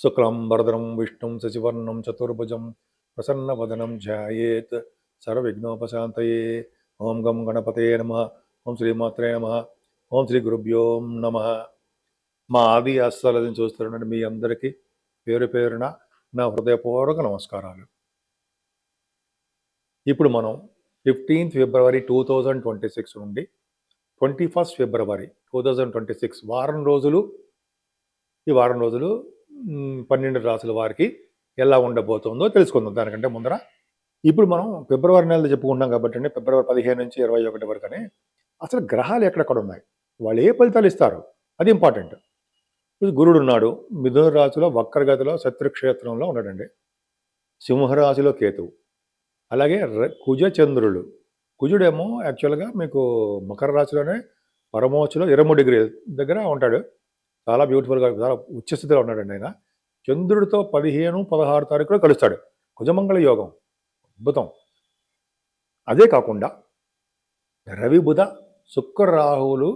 శుక్లాంబరధరం విష్ణుం శశివర్ణం చతుర్భుజం ప్రసన్నవదనం ధ్యాయేత్ సర్వవిఘ్నోపశాంతయే. ఓం గం గణపతే నమ. ఓం శ్రీమాత్రే నమ. ఓం శ్రీ గురుభ్యో నమ. మా ఆది ఆస్థాలని చూస్తున్నట్టు మీ అందరికీ పేరు పేరున నా హృదయపూర్వక నమస్కారాలు. ఇప్పుడు మనం 15th ఫిబ్రవరి 2026 నుండి 21st ఫిబ్రవరి 2026 వారం రోజులు, ఈ వారం రోజులు 12 రాసుల వారికి ఎలా ఉండబోతుందో తెలుసుకుందాం. దానికంటే ముందర ఇప్పుడు మనం ఫిబ్రవరి నెలలో చెప్పుకుంటాం కాబట్టి అండి, ఫిబ్రవరి 15 నుంచి 21 వరకు అని అసలు గ్రహాలు ఎక్కడెక్కడ ఉన్నాయి, వాళ్ళు ఏ ఫలితాలు ఇస్తారు, అది ఇంపార్టెంట్. గురుడు ఉన్నాడు మిథున రాశిలో వక్రగతిలో శత్రుక్షేత్రంలో ఉన్నాడండి. సింహరాశిలో కేతువు, అలాగే కుజ చంద్రులు. కుజుడేమో యాక్చువల్గా మీకు మకర రాశిలోనే పరమోచ్చులో 23 డిగ్రీల దగ్గర ఉంటాడు. చాలా బ్యూటిఫుల్గా, చాలా ఉచ్చస్థితిలో ఉన్నాడండి ఆయన. చంద్రుడితో 15, 16 తారీఖులో కలుస్తాడు. కుజమంగళ యోగం అద్భుతం. అదే కాకుండా రవి బుధ శుక్ర రాహువులు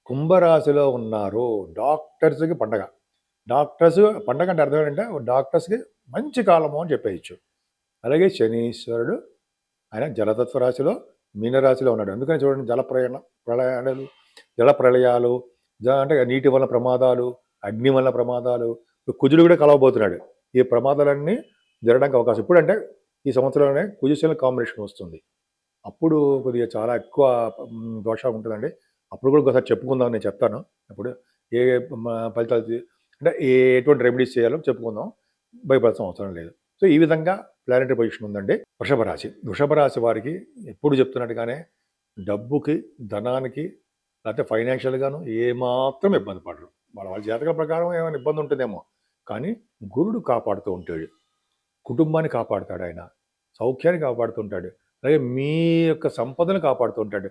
కుంభరాశిలో ఉన్నారు. డాక్టర్స్కి పండగ. డాక్టర్స్ పండగ అంటే అర్థం ఏంటంటే డాక్టర్స్కి మంచి కాలము అని చెప్పేయచ్చు. అలాగే శనీశ్వరుడు ఆయన జలతత్వ రాశిలో మీనరాశిలో ఉన్నాడు. అందుకని చూడండి, జల ప్రళయాలు అంటే నీటి వల్ల ప్రమాదాలు, అగ్ని వల్ల ప్రమాదాలు, కుజుడు కూడా కలవబోతున్నాడు. ఈ ప్రమాదాలన్నీ జరగడానికి అవకాశం ఇప్పుడు అంటే ఈ సంవత్సరంలోనే కుజశల కాంబినేషన్ వస్తుంది. అప్పుడు కొద్దిగా చాలా ఎక్కువ దోషం ఉంటుందండి. అప్పుడు కూడా ఒకసారి చెప్పుకుందాం, నేను చెప్తాను. అప్పుడు ఏ ఫలితాలు అంటే ఎటువంటి రెమెడీస్ చేయాలో చెప్పుకుందాం, భయపడాల్సిన అవసరం లేదు. సో ఈ విధంగా ప్లానెటరీ పొజిషన్ ఉందండి. వృషభ రాశి. వృషభ రాశి వారికి ఎప్పుడు చెప్తున్నట్టుగానే డబ్బుకి, ధనానికి, లేకపోతే ఫైనాన్షియల్గాను ఏమాత్రం ఇబ్బంది పడరు. వాళ్ళ జాతకాల ప్రకారం ఏమైనా ఇబ్బంది ఉంటుందేమో, కానీ గురుడు కాపాడుతూ ఉంటాడు. కుటుంబాన్ని కాపాడుతాడు ఆయన, సౌఖ్యాన్ని కాపాడుతుంటాడు, అలాగే మీ యొక్క సంపదను కాపాడుతుంటాడు.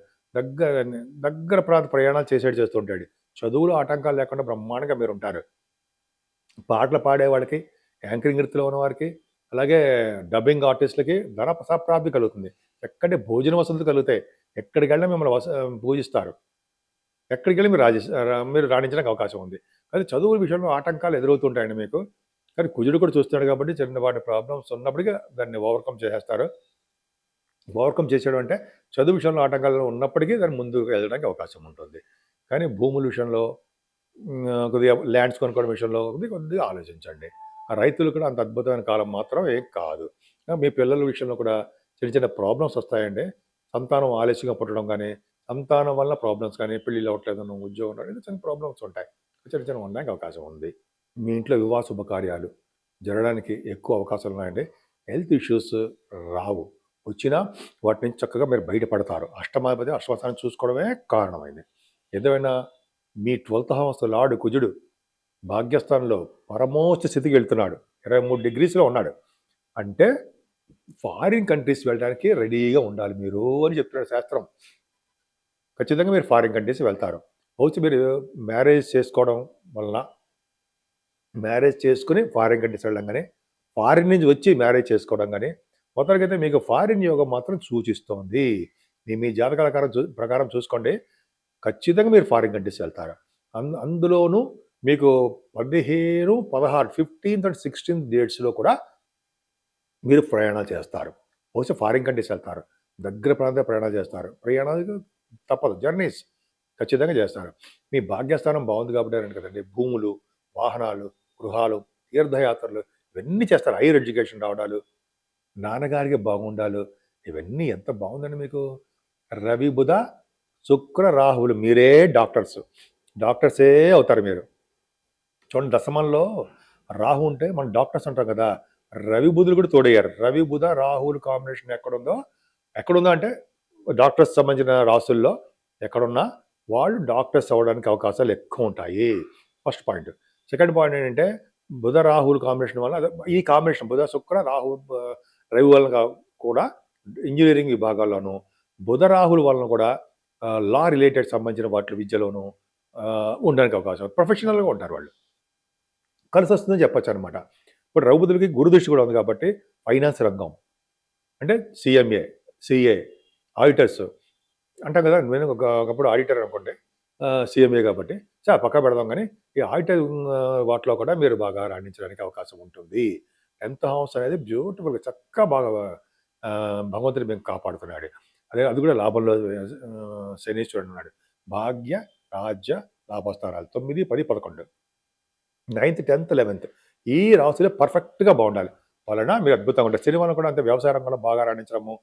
దగ్గర ప్రాంత ప్రయాణాలు చేస్తుంటాడు. చదువులో ఆటంకాలు లేకుండా బ్రహ్మాండంగా మీరు ఉంటారు. పాటలు పాడే వాళ్ళకి, యాంకరింగ్ వృత్తిలో ఉన్న వారికి, అలాగే డబ్బింగ్ ఆర్టిస్టులకి ధన సంప్రాప్తి కలుగుతుంది. ఎక్కడి భోజన వసతులు కలుగుతాయి. ఎక్కడికి వెళ్ళినా మిమ్మల్ని పూజిస్తారు. ఎక్కడికి వెళ్ళి మీరు రాణించడానికి అవకాశం ఉంది. కానీ చదువు విషయంలో ఆటంకాలు ఎదురవుతుంటాయండి మీకు. కానీ కుజుడు కూడా చూస్తున్నాడు కాబట్టి చిన్నవాటి ప్రాబ్లమ్స్ ఉన్నప్పటికీ దాన్ని ఓవర్కమ్ చేసేస్తారు. ఓవర్కమ్ చేసేయడం అంటే చదువు విషయంలో ఆటంకాలు ఉన్నప్పటికీ దాన్ని ముందుకు వెళ్ళడానికి అవకాశం ఉంటుంది. కానీ భూముల విషయంలో, కొద్దిగా ల్యాండ్స్ కొనుక్కోవడం విషయంలో కొద్దిగా ఆలోచించండి. ఆ రైతులు కూడా అంత అద్భుతమైన కాలం మాత్రం ఏం కాదు. మీ పిల్లల విషయంలో కూడా చిన్న చిన్న ప్రాబ్లమ్స్ వస్తాయండి. సంతానం ఆలస్యంగా పుట్టడం కానీ, సంతానం వల్ల ప్రాబ్లమ్స్ కానీ, పెళ్ళిళ్ళు అవ్వట్లేదు, ఉద్యోగం రాలేదు, చిన్న ప్రాబ్లమ్స్ ఉంటాయి. చిన్న ఉండడానికి అవకాశం ఉంది. మీ ఇంట్లో వివాహ శుభకార్యాలు జరగడానికి ఎక్కువ అవకాశాలు ఉన్నాయండి. హెల్త్ ఇష్యూస్ రావు, వచ్చినా వాటి నుంచి చక్కగా మీరు బయటపడతారు. అష్టమాధిపతి అష్టమస్థానం చూసుకోవడమే కారణమైంది. ఏదైనా మీ 12th హౌస్ లార్డ్ కుజుడు భాగ్యస్థానంలో పరమోచ్చ స్థితికి వెళ్తున్నాడు. 23 డిగ్రీస్లో ఉన్నాడు. అంటే ఫారిన్ కంట్రీస్ వెళ్ళడానికి రెడీగా ఉండాలి మీరు అని చెప్తున్నాడు శాస్త్రం. ఖచ్చితంగా మీరు ఫారిన్ కంట్రీస్ వెళ్తారు. బహుశా మీరు మ్యారేజ్ చేసుకోవడం వలన, మ్యారేజ్ చేసుకుని ఫారిన్ కంట్రీస్ వెళ్ళడం కానీ, ఫారిన్ నుంచి వచ్చి మ్యారేజ్ చేసుకోవడం కానీ, మొత్తానికైతే మీకు ఫారిన్ యోగం మాత్రం సూచిస్తోంది. మీ జాతకాల ప్రకారం చూసుకోండి, ఖచ్చితంగా మీరు ఫారిన్ కంట్రీస్ వెళ్తారు. అందులోనూ మీకు 15, 16, 15th అండ్ 16th డేట్స్లో కూడా మీరు ప్రయాణాలు చేస్తారు. బహుశా ఫారిన్ కంట్రీస్ వెళ్తారు, దగ్గర ప్రాంత ప్రయాణాలు చేస్తారు. ప్రయాణాలు తప్పదు, జర్నీస్ ఖచ్చితంగా చేస్తారు. మీ భాగ్యస్థానం బాగుంది కాబట్టి కదండి, భూములు, వాహనాలు, గృహాలు, తీర్థయాత్రలు ఇవన్నీ చేస్తారు. హైయర్ ఎడ్యుకేషన్ రావడాలు, నాన్నగారికి బాగుండాలు, ఇవన్నీ ఎంత బాగుందండి మీకు. రవి బుధ శుక్ర రాహువులు, మీరే డాక్టర్సే అవుతారు మీరు. చూడండి, దశమంలో రాహు ఉంటే మనం డాక్టర్స్ అంటాం కదా, రవి బుధులు కూడా తోడయ్యారు. రవి బుధ రాహువులు కాంబినేషన్ ఎక్కడుందో అంటే డాక్టర్స్ సంబంధించిన రాసుల్లో ఎక్కడున్నా వాళ్ళు డాక్టర్స్ అవ్వడానికి అవకాశాలు ఎక్కువ ఉంటాయి. First point. సెకండ్ పాయింట్ ఏంటంటే బుధ రాహువులు కాంబినేషన్ వల్ల, ఈ కాంబినేషన్ బుధ శుక్ర రాహు రవి వలన కూడా ఇంజనీరింగ్ విభాగాల్లోనూ, బుధ రాహుల వలన కూడా లా రిలేటెడ్ సంబంధించిన వాటి విద్యలోనూ ఉండడానికి అవకాశం. ప్రొఫెషనల్గా ఉంటారు వాళ్ళు, కలిసి వస్తుందని చెప్పచ్చు అనమాట. ఇప్పుడు రవి బుధులకి గురుదృష్టి కూడా ఉంది కాబట్టి ఫైనాన్స్ రంగం అంటే CMA, CA, ఆడిటర్స్ అంటాం కదా. నేను ఒకప్పుడు ఆడిటర్ అనుకోండి, సీఎంఏ కాబట్టి పక్కన పెడదాం కానీ ఈ ఆడిటర్ వాటిలో కూడా మీరు బాగా రాణించడానికి అవకాశం ఉంటుంది. 10th హౌస్ అనేది బ్యూటిఫుల్‌గా చక్కగా బాగా భగవంతుడు మీకు కాపాడుతున్నాడు. అది కూడా లాభంలో శనీశ్వరుడు ఉన్నాడు. భాగ్య, రాజ్య, లాభస్థానాలు 9, 10, 11 9th, 10th, 11th ఈ రాశులు పర్ఫెక్ట్‌గా బాగుండాలి. వలన మీరు అద్భుతంగా ఉంటారు. శని వలన కూడా అంతే వ్యవసాయ రంగంలో బాగా రాణించడము,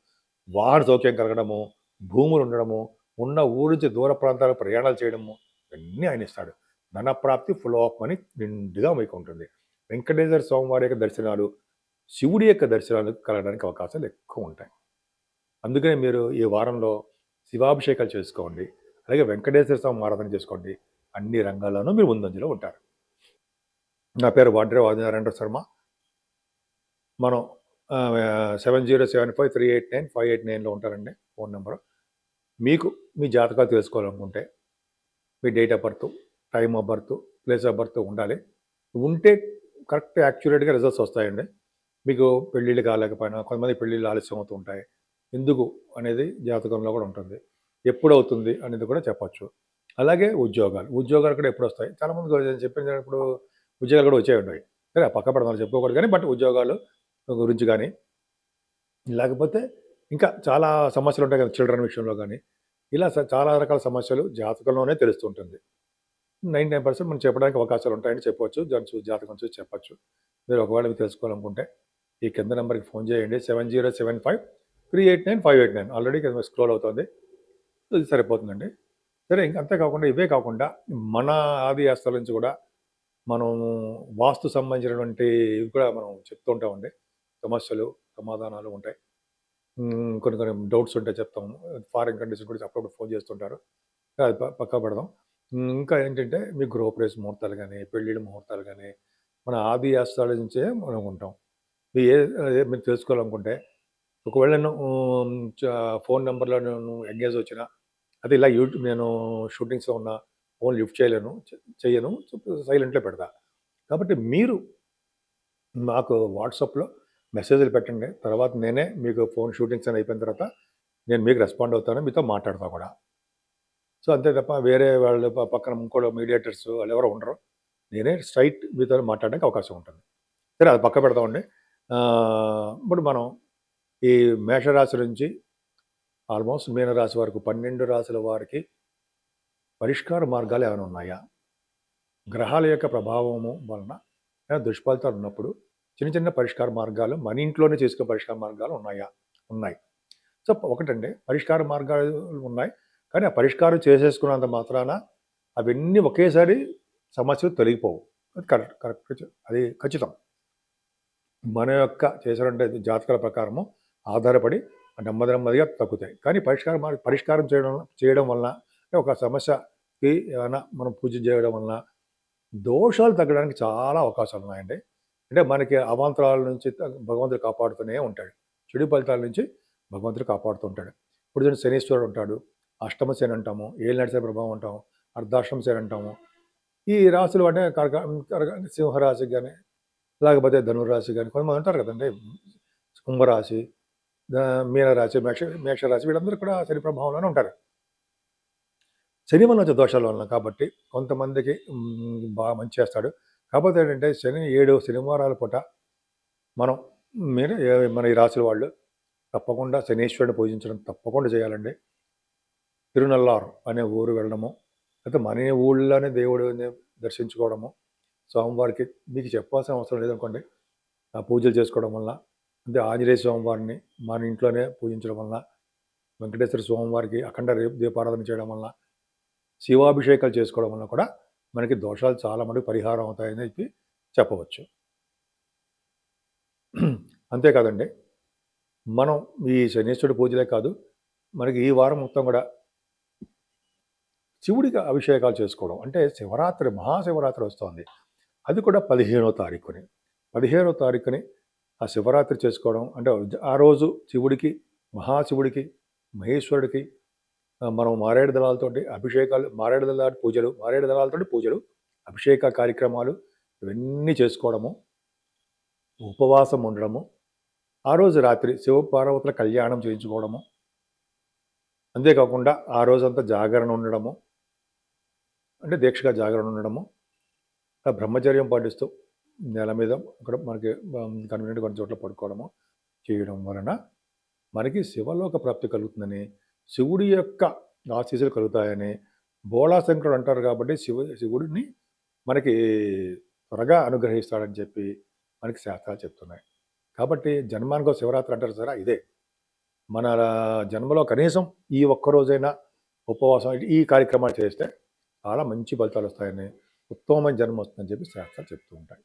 వాహన సౌఖ్యం కలగడము, భూములు ఉండడము, ఉన్న ఊరు నుంచి దూర ప్రాంతాలకు ప్రయాణాలు చేయడము ఇవన్నీ ఆయన ఇస్తాడు. ధనప్రాప్తి, ఫ్లో ఆఫ్ మనీ నిండుగా మీకు ఉంటుంది. వెంకటేశ్వర స్వామి వారి యొక్క దర్శనాలు, శివుడి యొక్క దర్శనాలు కలగడానికి అవకాశాలు ఎక్కువ ఉంటాయి. అందుకనే మీరు ఈ వారంలో శివాభిషేకాలు చేసుకోండి. అలాగే వెంకటేశ్వర స్వామి ఆరాధన చేసుకోండి. అన్ని రంగాల్లోనూ మీరు ముందంజలో ఉంటారు. నా పేరు వాడ్రేవ్ ఆదినారాయణ శర్మ. మనం 7075389589లో ఉంటారండి ఫోన్ నెంబరు. మీకు మీ జాతకాలు తెలుసుకోవాలనుకుంటే మీ date of birth, time of birth, place of birth ఉండాలి. ఉంటే కరెక్ట్ యాక్యురేట్‌గా రిజల్ట్స్ వస్తాయండి. మీకు పెళ్ళిళ్ళు కాలేకపోయినా కొంతమంది పెళ్ళిళ్ళు ఆలస్యం అవుతూ ఉంటాయి. ఎందుకు అనేది జాతకంలో కూడా ఉంటుంది. ఎప్పుడవుతుంది అనేది కూడా చెప్పొచ్చు. అలాగే ఉద్యోగాలు కూడా ఎప్పుడొస్తాయి. చాలామందికి నేను చెప్పినప్పుడు ఉద్యోగాలు కూడా వచ్చే ఉంటాయి. సరే పక్క పెడదాం చెప్పుకోకూడదు కానీ బట్ ఉద్యోగాలు గురించి కానీ, లేకపోతే ఇంకా చాలా సమస్యలు ఉంటాయి కదా చిల్డ్రన్ విషయంలో కానీ, ఇలా చాలా రకాల సమస్యలు జాతకంలోనే తెలుస్తుంటుంది. 99% మనం చెప్పడానికి అవకాశాలు ఉంటాయని చెప్పవచ్చు. జాతకం చూసి చెప్పొచ్చు. మీరు ఒకవేళ మీరు తెలుసుకోవాలనుకుంటే ఈ కింద నెంబర్‌కి ఫోన్ చేయండి. 7075389589 ఆల్రెడీ కింద స్క్రోల్ అవుతుంది. ఇది సరిపోతుందండి. సరే ఇంక అంతే కాకుండా ఇవే కాకుండా మన ఆది ఆస్తుల నుంచి కూడా మనం వాస్తు సంబంధించినటువంటి ఇవి కూడా మనం చెప్తూ ఉంటామండి. సమస్యలు, సమాధానాలు ఉంటాయి. కొన్ని కొన్ని డౌట్స్ ఉంటే చెప్తాము. ఫారిన్ కంట్రీస్ కూడా అప్పుడప్పుడు ఫోన్ చేస్తుంటారు. అది పక్కా పెడదాం. ఇంకా ఏంటంటే మీ గృహప్రవేశ ముహూర్తాలు గానీ, పెళ్ళిళ్ళ ముహూర్తాలు గానీ, మన ఆది ఆస్థాల నుంచే మనం ఉంటాం. మీరు తెలుసుకోవాలనుకుంటే ఒకవేళ నేను ఫోన్ నెంబర్‌లో నేను ఎంగేజ్ వచ్చినా అది ఇలా నేను షూటింగ్స్‌లో ఉన్నా ఫోన్ లిఫ్ట్ చేయలేను, చెయ్యను. సైలెంట్‌లో పెడతా. కాబట్టి మీరు నాకు వాట్సాప్‌లో మెసేజ్‌లు పెట్టండి. తర్వాత నేనే మీకు ఫోన్ షూటింగ్స్ అని అయిపోయిన తర్వాత నేను మీకు రెస్పాండ్ అవుతాను. మీతో మాట్లాడతా కూడా. సో, అంతే తప్ప వేరే వాళ్ళు పక్కన ఇంకోళ్ళు మీడియేటర్స్ వాళ్ళెవరో ఉండరు. నేనే స్ట్రెయిట్ మీతో మాట్లాడడానికి అవకాశం ఉంటుంది. సరే అది పక్క పెడదామండి. ఇప్పుడు మనం ఈ మేషరాశి నుంచి ఆల్మోస్ట్ మీనరాశి వరకు 12 రాశుల వారికి పరిష్కార మార్గాలు ఏమైనా ఉన్నాయా? గ్రహాల యొక్క ప్రభావము వలన దుష్ఫలితాలు ఉన్నప్పుడు చిన్న చిన్న పరిష్కార మార్గాలు మన ఇంట్లోనే చేసుకునే పరిష్కార మార్గాలు ఉన్నాయా? ఉన్నాయి. సో, ఒకటండి పరిష్కార మార్గాలు ఉన్నాయి. కానీ ఆ పరిష్కారం చేసేసుకున్నంత మాత్రాన అవన్నీ ఒకేసారి సమస్యలు తొలగిపోవు. అది కరెక్ట్ అది ఖచ్చితం. మన యొక్క చేసినటువంటి జాతకాల ప్రకారము ఆధారపడి నెమ్మదిగా తగ్గుతాయి. కానీ పరిష్కారం చేయడం వలన ఒక సమస్యకి ఏమైనా మనం పూజ చేయడం వలన దోషాలు తగ్గడానికి చాలా అవకాశాలు ఉన్నాయండి. అంటే మనకి అవాంతరాల నుంచి భగవంతుడు కాపాడుతూనే ఉంటాడు. చెడు ఫలితాల నుంచి భగవంతుడు కాపాడుతూ ఉంటాడు. ఇప్పుడు చూడండి శనీశ్వరుడు ఉంటాడు. అష్టమ శని అంటాము, ఏలినాటి శని ప్రభావం అంటాము, అర్ధాష్టమ శని అంటాము. ఈ రాశులు అంటే సింహరాశికి కానీ, లేకపోతే ధనుర్రాశి కానీ కొంతమంది ఉంటారు కదండి. కుంభరాశి, మీనరాశి, మేషరాశి వీళ్ళందరూ కూడా శని ప్రభావంలోనే ఉంటారు. శని వల్ల వచ్చే దోషాల వలన కాబట్టి కొంతమందికి బాగా మంచి చేస్తాడు. కాకపోతే ఏంటంటే 7 శనివారాల పూట మనం మన ఈ రాశుల వాళ్ళు తప్పకుండా శనీశ్వరుడిని పూజించడం తప్పకుండా చేయాలండి. తిరునల్లారు అనే ఊరు వెళ్ళడము, లేకపోతే మన ఊళ్ళోనే దేవుడిని దర్శించుకోవడము, స్వామివారికి మీకు చెప్పాల్సిన అవసరం లేదనుకోండి. ఆ పూజలు చేసుకోవడం వల్ల, అంటే ఆంజనేయ స్వామివారిని మన ఇంట్లోనే పూజించడం వల్ల, వెంకటేశ్వర స్వామివారికి అఖండ దీపారాధన చేయడం వల్ల, శివాభిషేకాలు చేసుకోవడం వల్ల కూడా మనకి దోషాలు చాలా మటుకు పరిహారం అవుతాయని చెప్పి చెప్పవచ్చు. అంతేకాదండి, మనం ఈ శనీశ్వరుడి పూజలే కాదు, మనకి ఈ వారం మొత్తం కూడా శివుడికి అభిషేకాలు చేసుకోవడం అంటే శివరాత్రి, మహాశివరాత్రి వస్తోంది. అది కూడా 15వ తారీఖుని. 15వ తారీఖుని ఆ శివరాత్రి చేసుకోవడం అంటే ఆ రోజు శివుడికి, మహాశివుడికి, మహేశ్వరుడికి మనం మారేడు దళాలతోటి అభిషేకాలు, మారేడు దళాలతోటి పూజలు, అభిషేక కార్యక్రమాలు ఇవన్నీ చేసుకోవడము, ఉపవాసం ఉండడము, ఆ రోజు రాత్రి శివపార్వతుల కళ్యాణం చేయించుకోవడము, అంతేకాకుండా ఆ రోజంతా జాగరణ ఉండడము, అంటే దీక్షగా జాగరణ ఉండడము, బ్రహ్మచర్యం పాటిస్తూ నేల మీద అక్కడ మనకి కన్వీనియంట్ కొన్ని చోట్ల పడుకోవడము చేయడం వలన మనకి శివలోక ప్రాప్తి కలుగుతుందని, శివుడి యొక్క ఆశీస్సులు కలుగుతాయని బోళాశంకరుడు అంటారు. కాబట్టి శివుడిని మనకి త్వరగా అనుగ్రహిస్తాడని చెప్పి మనకి శాస్త్రాలు చెప్తున్నాయి. కాబట్టి జన్మానికో శివరాత్రి అంటారు సరే, ఇదే మన జన్మలో కనీసం ఈ ఒక్కరోజైనా ఉపవాసం ఈ కార్యక్రమాలు చేస్తే చాలా మంచి ఫలితాలు వస్తాయని, ఉత్తమమైన జన్మ వస్తుందని చెప్పి శాస్త్రాలు చెప్తూ ఉంటాయి.